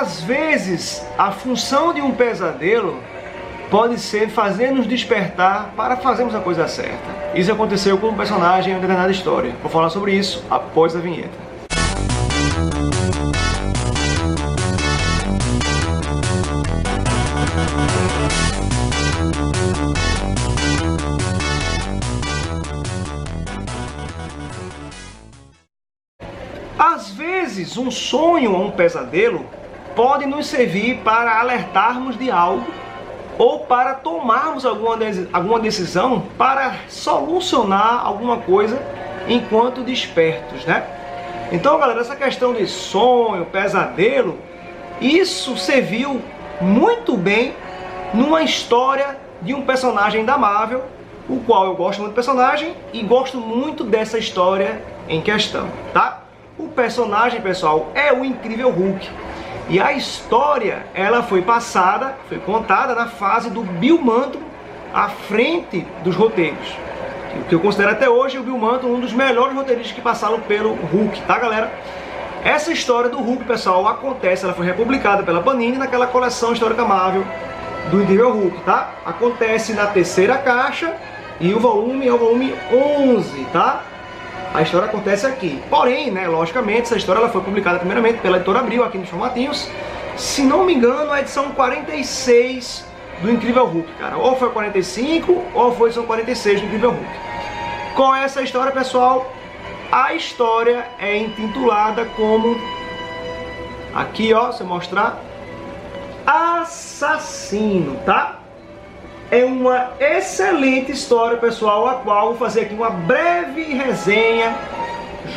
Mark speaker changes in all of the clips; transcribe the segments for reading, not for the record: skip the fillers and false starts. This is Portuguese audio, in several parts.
Speaker 1: às vezes a função de um pesadelo pode ser fazer nos despertar para fazermos a coisa certa. Isso aconteceu com um personagem em uma determinada história. Vou falar sobre isso após a vinheta. Às vezes, um sonho ou um pesadelo pode nos servir para alertarmos de algo ou para tomarmos alguma decisão para solucionar alguma coisa enquanto despertos, né? Então, galera, essa questão de sonho, pesadelo, isso serviu muito bem numa história de um personagem da Marvel, o qual eu gosto muito do personagem e gosto muito dessa história em questão, tá? O personagem, pessoal, é o Incrível Hulk. E a história, ela foi contada na fase do Bill Mantlo à frente dos roteiros. O que eu considero até hoje o Bill Mantlo um dos melhores roteiristas que passaram pelo Hulk, tá, galera? Essa história do Hulk, pessoal, ela foi republicada pela Panini naquela coleção histórica Marvel do Incrível Hulk, tá? Acontece na terceira caixa e o volume é o volume 11, tá? A história acontece aqui. Porém, né, logicamente, essa história ela foi publicada primeiramente pela Editora Abril, aqui nos formatinhos. Se não me engano, a edição 46 do Incrível Hulk, cara. Ou foi 45, ou foi a edição 46 do Incrível Hulk. Qual é essa história, pessoal? A história é intitulada como... Aqui, ó, se eu mostrar... Assassino, tá? É uma excelente história, pessoal, a qual vou fazer aqui uma breve resenha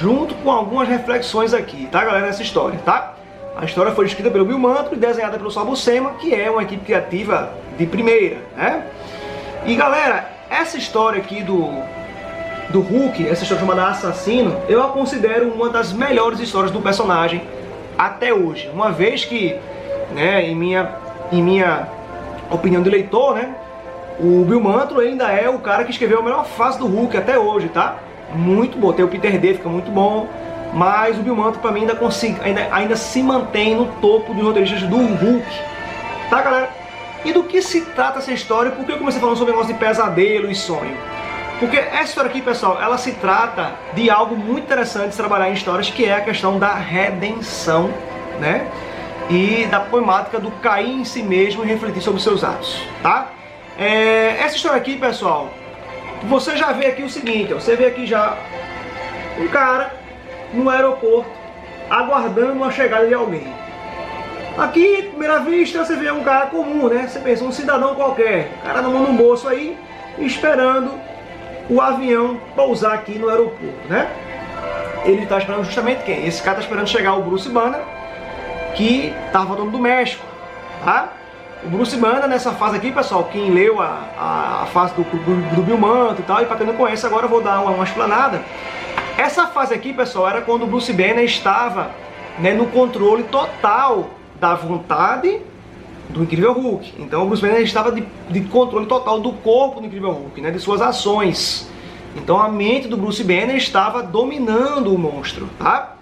Speaker 1: junto com algumas reflexões aqui, tá, galera, nessa história, tá? A história foi escrita pelo Bill Mantlo e desenhada pelo Sal Buscema, que é uma equipe criativa de primeira, né? E, galera, essa história aqui do Hulk, essa história chamada Assassino, eu a considero uma das melhores histórias do personagem até hoje. Uma vez que, né, em minha opinião de leitor, né, o Bill Mantlo ainda é o cara que escreveu a melhor fase do Hulk até hoje, tá? Muito bom, tem o Peter Day, fica muito bom. Mas o Bill Mantlo, pra mim, ainda se mantém no topo dos roteiristas do Hulk. Tá, galera? E do que se trata essa história? Por que eu comecei falando sobre o negócio de pesadelo e sonho? Porque essa história aqui, pessoal, ela se trata de algo muito interessante de se trabalhar em histórias, que é a questão da redenção, né? E da problemática do cair em si mesmo e refletir sobre os seus atos, tá? Essa história aqui, pessoal, você já vê aqui o seguinte, ó, você vê aqui já um cara no aeroporto aguardando a chegada de alguém. Aqui, à primeira vista, você vê um cara comum, né? Você pensa, um cidadão qualquer, o cara na mão no bolso aí, esperando o avião pousar aqui no aeroporto, né? Ele está esperando justamente quem? Esse cara está esperando chegar o Bruce Banner, que está voltando do México, tá? O Bruce Banner, nessa fase aqui, pessoal, quem leu a fase do Bill Mantlo e tal, e para quem não conhece, agora eu vou dar uma explanada. Essa fase aqui, pessoal, era quando o Bruce Banner estava, né, no controle total da vontade do Incrível Hulk. Então o Bruce Banner estava de controle total do corpo do Incrível Hulk, né, de suas ações. Então a mente do Bruce Banner estava dominando o monstro, tá?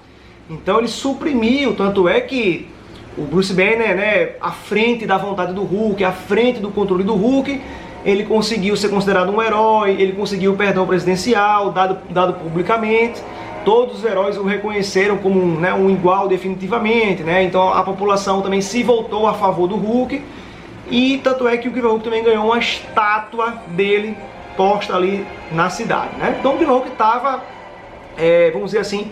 Speaker 1: Então ele suprimiu, tanto é que o Bruce Banner, né, à frente da vontade do Hulk, à frente do controle do Hulk, ele conseguiu ser considerado um herói, ele conseguiu o perdão presidencial, dado publicamente. Todos os heróis o reconheceram como um igual definitivamente, né? Então a população também se voltou a favor do Hulk. E tanto é que o Incrível Hulk também ganhou uma estátua dele posta ali na cidade, né? Então o Incrível Hulk estava, vamos dizer assim,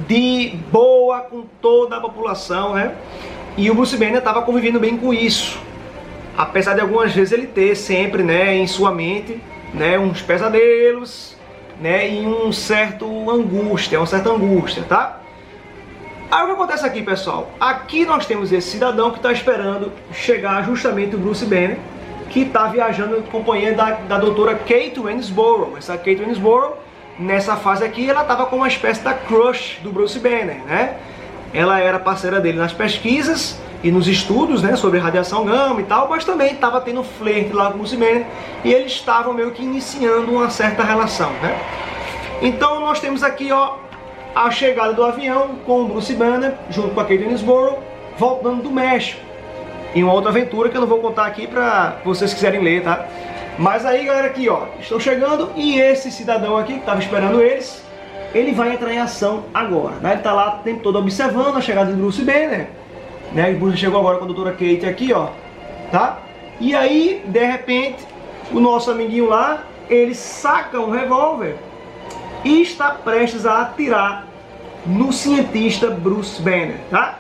Speaker 1: de boa com toda a população, né? E o Bruce Banner estava convivendo bem com isso, apesar de algumas vezes ele ter sempre, né, em sua mente, né, uns pesadelos, né, e uma certa angústia, tá? Aí o que acontece aqui, pessoal? Aqui nós temos esse cidadão que está esperando chegar justamente o Bruce Banner, que está viajando em companhia da doutora Kate Winsborough. Essa Kate Winsborough, nessa fase aqui, ela estava com uma espécie da crush do Bruce Banner, né? Ela era parceira dele nas pesquisas e nos estudos, né, sobre radiação gama e tal, mas também estava tendo flerte lá com o Bruce Banner e eles estavam meio que iniciando uma certa relação, né? Então nós temos aqui, ó, a chegada do avião com o Bruce Banner junto com a Kate Winsborough, voltando do México, em uma outra aventura que eu não vou contar aqui para vocês quiserem ler, tá? Mas aí, galera, aqui, ó, estão chegando e esse cidadão aqui que estava esperando eles, ele vai entrar em ação agora, né? Ele tá lá o tempo todo observando a chegada de Bruce Banner, né? Bruce chegou agora com a doutora Kate aqui, ó, tá? E aí, de repente, o nosso amiguinho lá, ele saca um revólver e está prestes a atirar no cientista Bruce Banner, tá?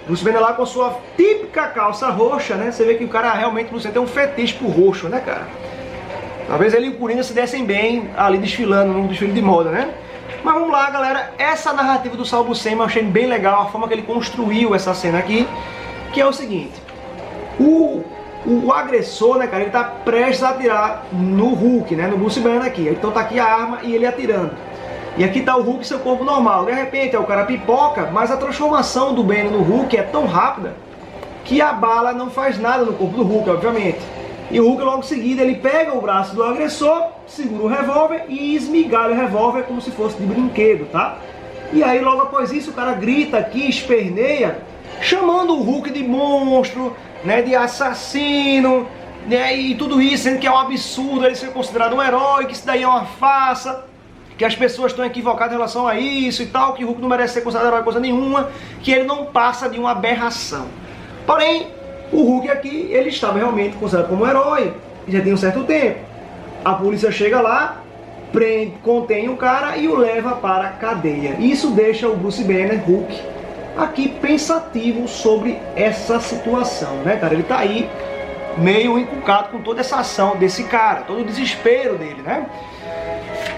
Speaker 1: Bruce Banner lá com a sua típica calça roxa, né? Você vê que o cara realmente tem um fetiche por roxo, né, cara? Talvez ele e o Coringa se dessem bem ali desfilando num desfile de moda, né? Mas vamos lá, galera. Essa narrativa do Saul Buscema eu achei bem legal, a forma que ele construiu essa cena aqui, que é o seguinte. O agressor, né, cara, ele tá prestes a atirar no Hulk, né, no Bruce Banner aqui. Então tá aqui a arma e ele atirando. E aqui tá o Hulk e seu corpo normal. De repente o cara pipoca, mas a transformação do Banner no Hulk é tão rápida que a bala não faz nada no corpo do Hulk, obviamente. E o Hulk logo em seguida ele pega o braço do agressor, segura o revólver e esmigalha o revólver como se fosse de brinquedo, tá? E aí logo após isso o cara grita aqui, esperneia, chamando o Hulk de monstro, né, de assassino, né, e tudo isso, sendo que é um absurdo ele ser considerado um herói, que isso daí é uma farsa, que as pessoas estão equivocadas em relação a isso e tal, que o Hulk não merece ser considerado herói coisa nenhuma, que ele não passa de uma aberração. Porém, o Hulk aqui, ele estava realmente considerado como um herói, já tem um certo tempo. A polícia chega lá, prende, contém o cara e o leva para a cadeia. Isso deixa o Bruce Banner, Hulk, aqui pensativo sobre essa situação, né, cara? Ele tá aí meio encucado com toda essa ação desse cara, todo o desespero dele, né?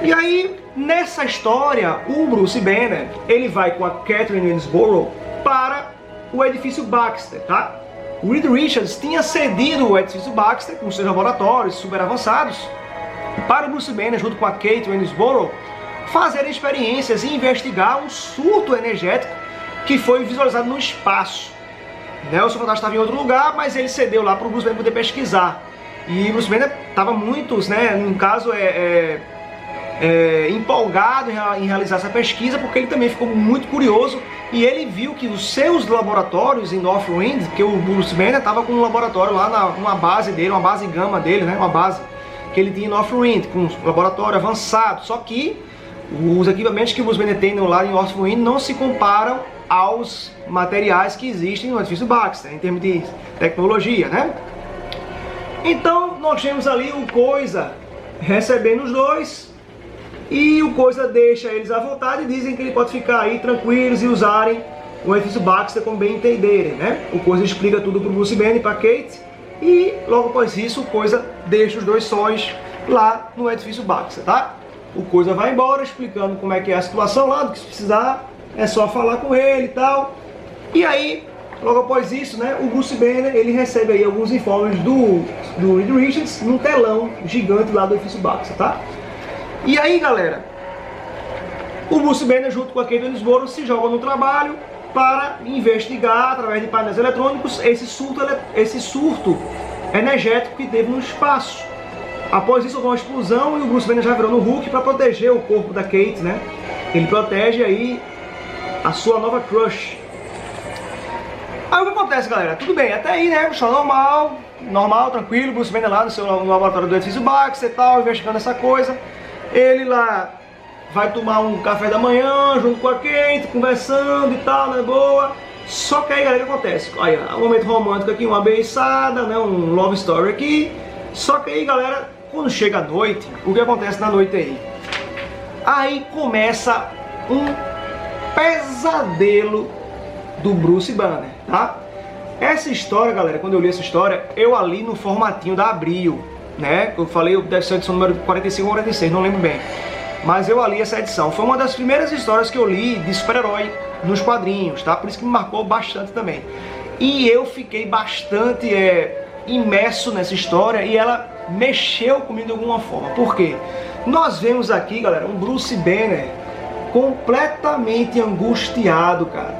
Speaker 1: E aí, nessa história, o Bruce Banner, ele vai com a Catherine Winsborough para o edifício Baxter, tá? O Reed Richards tinha cedido o edifício Baxter, com seus laboratórios super avançados, para o Bruce Banner, junto com a Kate Winsborough, fazer experiências e investigar um surto energético que foi visualizado no espaço. Né? O Senhor Fantástico estava em outro lugar, mas ele cedeu lá para o Bruce Banner poder pesquisar. E o Bruce Banner estava muito, né, no caso, empolgado em realizar essa pesquisa, porque ele também ficou muito curioso e ele viu que os seus laboratórios em Northwind, que o Bruce Banner estava com um laboratório lá numa base dele, uma base gama dele, né, uma base que ele tinha em Northwind, com um laboratório avançado, só que os equipamentos que o Bruce Banner tem lá em Northwind não se comparam aos materiais que existem no edifício Baxter, em termos de tecnologia, né? Então nós temos ali o Coisa recebendo os dois, e o Coisa deixa eles à vontade e dizem que ele pode ficar aí tranquilos e usarem o edifício Baxter como bem entenderem, né? O Coisa explica tudo para o Bruce Banner e para Kate, e logo após isso o Coisa deixa os dois sóis lá no edifício Baxter, tá? O Coisa vai embora explicando como é que é a situação lá, do que se precisar é só falar com ele e tal. E aí, logo após isso, né, o Bruce Banner, ele recebe aí alguns informes do Reed Richards num telão gigante lá do edifício Baxter, tá? E aí, galera, o Bruce Banner junto com a Kate Winsborough se jogam no trabalho para investigar, através de painéis eletrônicos, esse surto energético que teve no espaço. Após isso, houve uma explosão e o Bruce Banner já virou no Hulk para proteger o corpo da Kate, né? Ele protege aí a sua nova crush. Aí o que acontece, galera? Tudo bem, até aí, né? Só normal, tranquilo. Bruce Banner lá no laboratório do edifício Baxter e tal, investigando essa coisa. Ele lá vai tomar um café da manhã junto com a Kate, conversando e tal, né? Boa. Só que aí, galera, o que acontece? Aí, um momento romântico aqui, uma beiçada, né? Um love story aqui. Só que aí, galera, quando chega a noite, o que acontece na noite aí? Aí começa um pesadelo do Bruce Banner, tá? Essa história, galera, quando eu li essa história, eu ali no formatinho da Abril, né? Eu falei, deve ser a edição número 45 ou 46, não lembro bem. Mas eu ali essa edição. Foi uma das primeiras histórias que eu li de super-herói nos quadrinhos, tá? Por isso que me marcou bastante também. E eu fiquei bastante imerso nessa história e ela mexeu comigo de alguma forma. Por quê? Nós vemos aqui, galera, um Bruce Banner completamente angustiado, cara,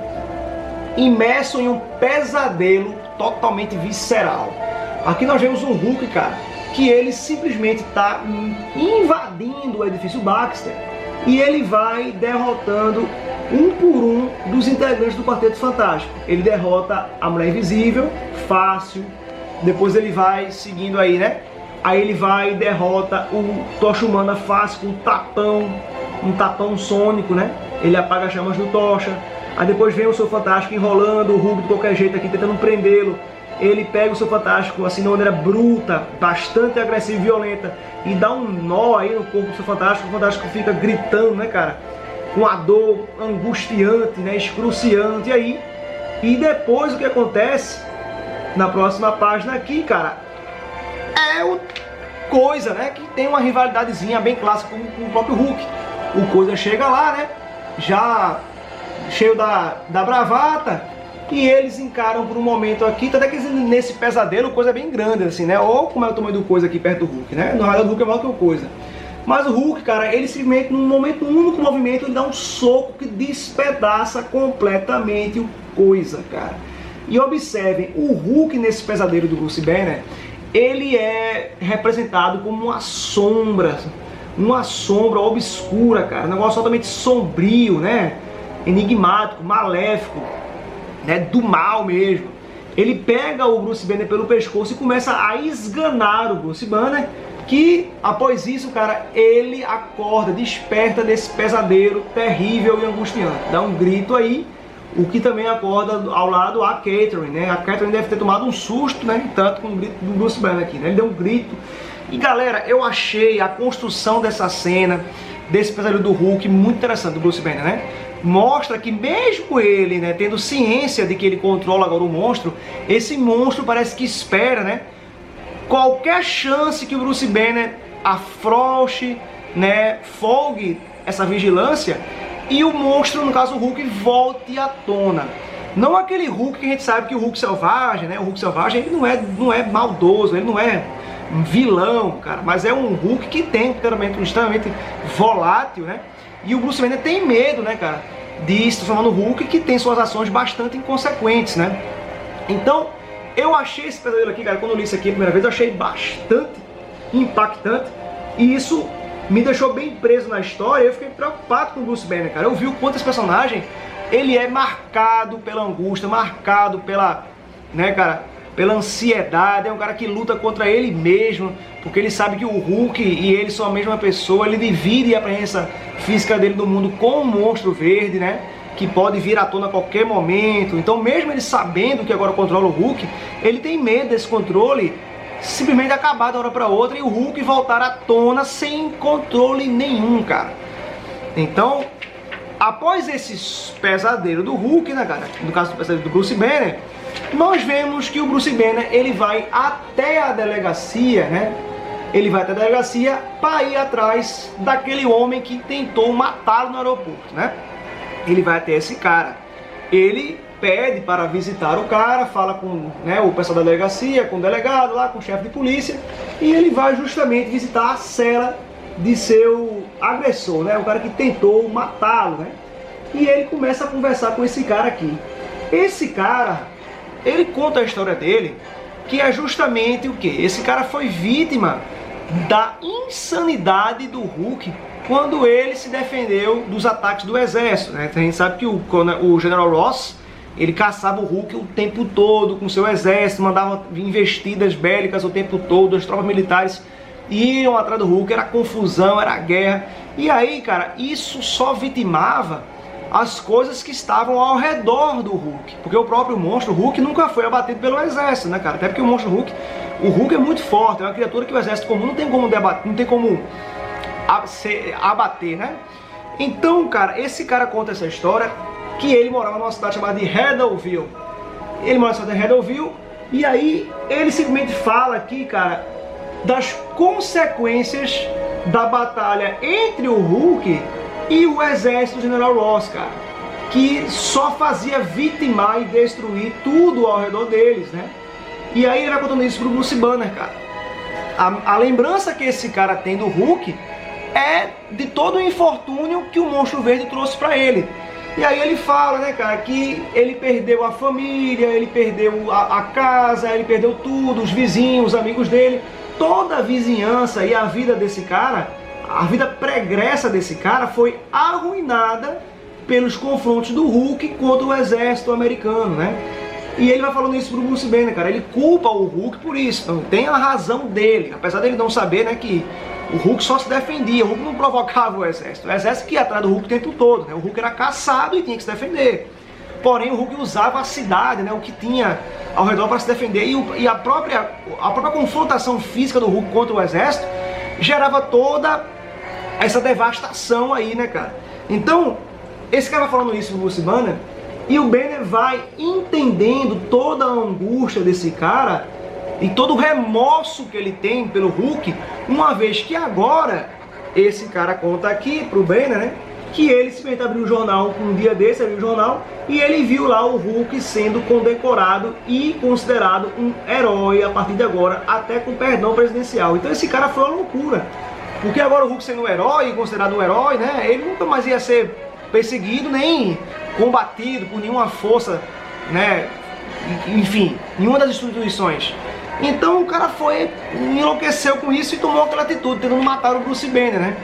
Speaker 1: imerso em um pesadelo totalmente visceral. Aqui nós vemos um Hulk, cara, que ele simplesmente está invadindo o edifício Baxter e ele vai derrotando um por um dos integrantes do Quarteto Fantástico. Ele derrota a Mulher Invisível, fácil. Depois ele vai seguindo aí, né? Aí ele vai e derrota o Tocha Humana fácil com um tapão sônico, né? Ele apaga as chamas do Tocha. Aí depois vem o Senhor Fantástico enrolando o Hulk de qualquer jeito aqui, tentando prendê-lo. Ele pega o Senhor Fantástico assim de uma maneira bruta, bastante agressiva e violenta, e dá um nó aí no corpo do Senhor Fantástico. O Fantástico fica gritando, né, cara? Com a dor angustiante, né? Excruciante. E depois o que acontece na próxima página aqui, cara, é o Coisa, né? Que tem uma rivalidadezinha bem clássica com o próprio Hulk. O Coisa chega lá, né? Já cheio da bravata, e eles encaram por um momento aqui, até que nesse pesadelo, Coisa é bem grande, assim, né? Ou como é o tamanho do Coisa aqui perto do Hulk, né? Na verdade, o Hulk é maior que o Coisa. Mas o Hulk, cara, ele simplesmente, num momento, um único movimento, ele dá um soco que despedaça completamente o Coisa, cara. E observem, o Hulk nesse pesadelo do Bruce Banner, ele é representado como uma sombra obscura, cara. Um negócio totalmente sombrio, né? Enigmático, maléfico, né? Do mal mesmo. Ele pega o Bruce Banner pelo pescoço e começa a esganar o Bruce Banner, que após isso, cara, ele acorda, desperta desse pesadelo terrível e angustiante. Dá um grito aí, o que também acorda ao lado a Catherine, né? A Catherine deve ter tomado um susto, né? Tanto com o grito do Bruce Banner aqui, né? Ele deu um grito. E galera, eu achei a construção dessa cena, desse pesadelo do Hulk, muito interessante, do Bruce Banner, né? Mostra que mesmo ele, né, tendo ciência de que ele controla agora o monstro, esse monstro parece que espera, né, qualquer chance que o Bruce Banner afrouxe, né, folgue essa vigilância, e o monstro, no caso o Hulk, volte à tona. Não aquele Hulk que a gente sabe que o Hulk selvagem, né? O Hulk selvagem, ele não é maldoso, ele não é um vilão, cara, mas é um Hulk que tem extremamente volátil, né? E o Bruce Banner tem medo, né, cara, de se transformar no Hulk, que tem suas ações bastante inconsequentes, né? Então, eu achei esse pesadelo aqui, cara, quando eu li isso aqui a primeira vez, eu achei bastante impactante, e isso me deixou bem preso na história. Eu fiquei preocupado com o Bruce Banner, cara. Eu vi o quanto esse personagem, ele é marcado pela angústia, marcado pela, né, cara, pela ansiedade. É um cara que luta contra ele mesmo, porque ele sabe que o Hulk e ele são a mesma pessoa. Ele divide a presença física dele no mundo com um monstro verde, né, que pode vir à tona a qualquer momento. Então, mesmo ele sabendo que agora controla o Hulk, ele tem medo desse controle simplesmente acabar da hora para outra e o Hulk voltar à tona sem controle nenhum, cara. Então, após esse pesadelo do Hulk, né, cara, no caso do pesadelo do Bruce Banner, nós vemos que o Bruce Banner, ele vai até a delegacia, né? Ele vai até a delegacia para ir atrás daquele homem que tentou matá-lo no aeroporto, né? Ele vai até esse cara. Ele pede para visitar o cara, fala com, né, o pessoal da delegacia, com o delegado lá, com o chefe de polícia, e ele vai justamente visitar a cela de seu agressor, né, o cara que tentou matá-lo, né? E ele começa a conversar com esse cara aqui. Esse cara, ele conta a história dele, que é justamente o que? Esse cara foi vítima da insanidade do Hulk quando ele se defendeu dos ataques do exército, né? A gente sabe que o General Ross, ele caçava o Hulk o tempo todo com seu exército, mandava investidas bélicas o tempo todo, as tropas militares iam atrás do Hulk, era confusão, era guerra. E aí, cara, isso só vitimava as coisas que estavam ao redor do Hulk, porque o próprio monstro, o Hulk, nunca foi abatido pelo exército, né, cara? Até porque o monstro Hulk, o Hulk é muito forte, é uma criatura que o exército comum não tem como debater, não tem como abater, né? Então, cara, esse cara conta essa história, que ele morava numa cidade chamada de Redoville. Ele morava na cidade de Redoville, e aí ele simplesmente fala aqui, cara, das consequências da batalha entre o Hulk e o exército do General Ross, cara, que só fazia vitimar e destruir tudo ao redor deles, né? E aí ele vai contando isso pro Bruce Banner, cara. A lembrança que esse cara tem do Hulk é de todo o infortúnio que o Monstro Verde trouxe pra ele. E aí ele fala, né, cara, que ele perdeu a família, ele perdeu a casa, ele perdeu tudo, os vizinhos, os amigos dele, toda a vizinhança e a vida desse cara, a vida pregressa desse cara foi arruinada pelos confrontos do Hulk contra o exército americano, né? E ele vai falando isso pro Bruce Banner, cara. Ele culpa o Hulk por isso. Então tem a razão dele. Apesar dele não saber, né, que o Hulk só se defendia. O Hulk não provocava o exército. O exército que ia atrás do Hulk o tempo todo, né? O Hulk era caçado e tinha que se defender. Porém, o Hulk usava a cidade, né, o que tinha ao redor para se defender. E a própria confrontação física do Hulk contra o exército gerava toda essa devastação aí, né, cara? Então, esse cara vai falando isso pro Bruce Banner. E o Banner vai entendendo toda a angústia desse cara e todo o remorso que ele tem pelo Hulk, uma vez que agora esse cara conta aqui pro Banner, né, que ele simplesmente abriu o jornal, um dia desse abriu o jornal e ele viu lá o Hulk sendo condecorado e considerado um herói a partir de agora, até com perdão presidencial. Então esse cara foi uma loucura, porque agora o Hulk sendo um herói, considerado um herói, né, ele nunca mais ia ser perseguido nem combatido por nenhuma força, né, enfim, nenhuma das instituições. Então o cara foi, enlouqueceu com isso e tomou aquela atitude, tentando matar o Bruce Banner, né.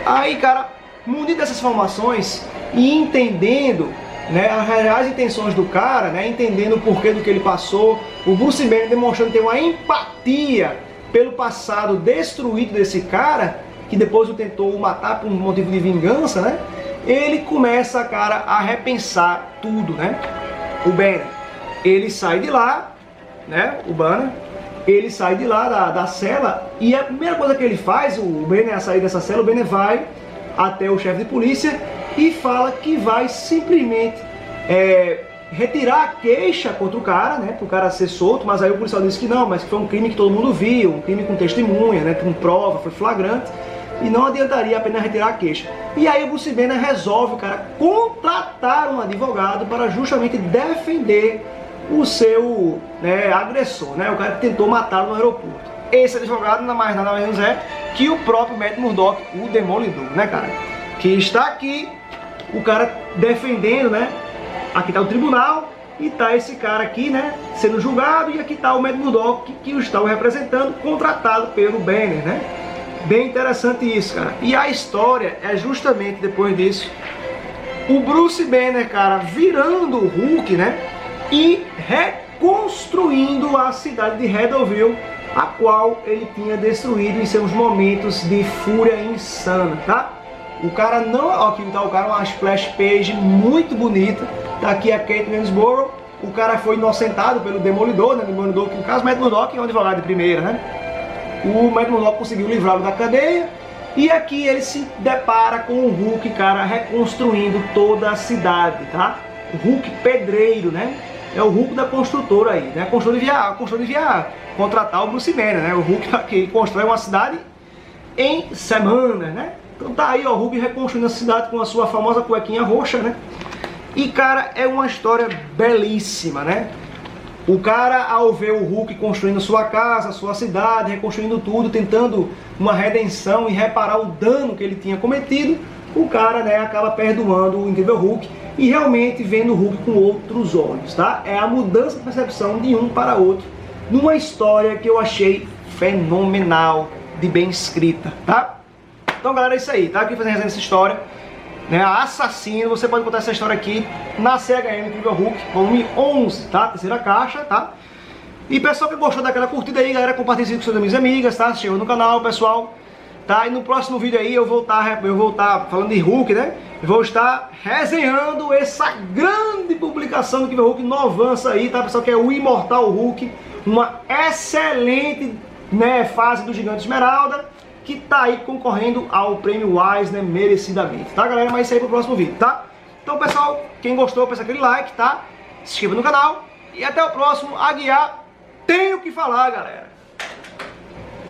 Speaker 1: Aí, cara, munido dessas informações e entendendo, né, as reais intenções do cara, né, entendendo o porquê do que ele passou, o Bruce Banner demonstrando ter uma empatia pelo passado destruído desse cara, que depois o tentou matar por um motivo de vingança, né, ele começa, cara, a repensar tudo, né. O Banner, ele sai de lá, né, o Banner, ele sai de lá da cela e a primeira coisa que ele faz, o Banner a sair dessa cela, o Banner vai até o chefe de polícia e fala que vai simplesmente retirar a queixa contra o cara, né, para o cara ser solto, mas aí o policial disse que não, mas que foi um crime que todo mundo viu, um crime com testemunha, né, com prova, foi flagrante, e não adiantaria apenas retirar a queixa. E aí o Bruce Banner resolve, cara, contratar um advogado para justamente defender o seu, né, agressor, né, o cara que tentou matá-lo no aeroporto. Esse advogado nada mais nada menos é que o próprio Matt Murdock, o Demolidor, né, cara? Que está aqui, o cara defendendo, né? Aqui tá o tribunal e tá esse cara aqui, né, sendo julgado, e aqui tá o Matt Murdock que o está representando, contratado pelo Banner, né? Bem interessante isso, cara. E a história é justamente depois disso, o Bruce Banner, cara, virando o Hulk, né? E reconstruindo a cidade de Redoville, a qual ele tinha destruído em seus momentos de fúria insana, tá? O cara não... Ó, aqui tá o cara, uma splash page muito bonita. Tá aqui a Kate Winsborough. O cara foi inocentado pelo Demolidor, né? Demolidor, que no caso, Matt Murdock é um advogado de primeira, né? O Matt Murdock conseguiu livrá-lo da cadeia. E aqui ele se depara com o Hulk, cara, reconstruindo toda a cidade, tá? O Hulk pedreiro, né? É o Hulk da construtora aí, né? Construtor de via contratar o Bruce Banner, né? O Hulk que constrói uma cidade em semanas, né? Então tá aí, ó, o Hulk reconstruindo a cidade com a sua famosa cuequinha roxa, né? E, cara, é uma história belíssima, né? O cara, ao ver o Hulk construindo sua casa, sua cidade, reconstruindo tudo, tentando uma redenção e reparar o dano que ele tinha cometido, o cara, né, acaba perdoando o incrível Hulk e realmente vendo o Hulk com outros olhos, tá? É a mudança de percepção de um para outro, numa história que eu achei fenomenal, de bem escrita, tá? Então, galera, é isso aí, tá? Aqui fazendo resenha dessa história, né? Assassino, você pode encontrar essa história aqui na CHM Incrível Hulk, volume 11, tá? Terceira caixa, tá? E pessoal que gostou daquela curtida aí, galera, compartilhe com seus amigos e amigas, tá? Se chegou no canal, pessoal, tá? E no próximo vídeo aí eu vou estar falando de Hulk, né? Eu vou estar resenhando essa grande publicação do Incrível Hulk, novança aí, tá, pessoal? Que é o Imortal Hulk, uma excelente, né, fase do Gigante Esmeralda, que tá aí concorrendo ao prêmio Eisner, né, merecidamente, tá, galera? Mas isso aí pro próximo vídeo, tá? Então, pessoal, quem gostou, peça aquele like, tá? Se inscreva no canal e até o próximo. Aguiar, tenho que falar, galera.